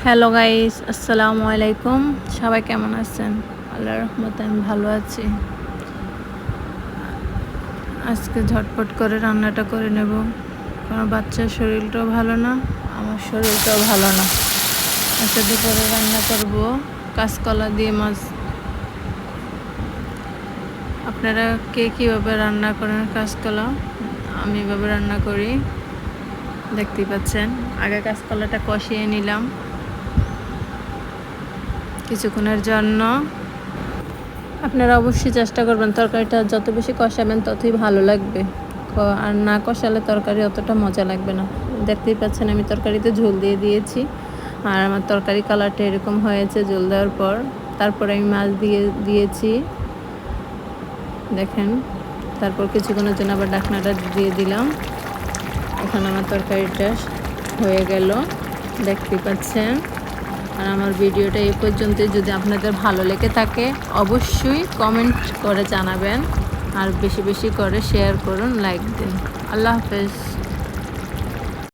Hello guys, আসসালামু আলাইকুম। সবাই কেমন আছেন? আল্লাহর রহমতে আমি ভালো আছি। আজকে ঝটপট করে রান্নাটা করে নেব, কারণ বাচ্চার শরীরটাও ভালো না, আমার শরীরটাও ভালো না। আজকে দুপুরে রান্না করব কাঁচকলা দিয়ে মাছ। আপনারা কে কীভাবে রান্না করেন কাঁচকলা? আমি এভাবে রান্না করি, দেখতেই পাচ্ছেন। আগে কাঁচকলাটা কষিয়ে নিলাম কিছুক্ষণের জন্য। আপনারা অবশ্যই চেষ্টা করবেন তরকারিটা যত বেশি কষাবেন ততই ভালো লাগবে, আর না কষালে তরকারি অতটা মজা লাগবে না। দেখতেই পাচ্ছেন আমি তরকারিতে ঝোল দিয়ে দিয়েছি, আর আমার তরকারি কালারটা এরকম হয়েছে ঝোল দেওয়ার পর। তারপরে আমি মাছ দিয়েছি, দেখেন। তারপর কিছুক্ষণের জন্য আবার ঢাকনাটা দিয়ে দিলাম। এখন আমার তরকারিটা হয়ে গেল, দেখতেই পাচ্ছেন। আর আমার ভিডিওটা এই পর্যন্তই। যদি আপনাদের ভালো লেগে থাকে অবশ্যই কমেন্ট করে জানাবেন, আর বেশি বেশি করে শেয়ার করুন, লাইক দিন। আল্লাহ হাফেজ।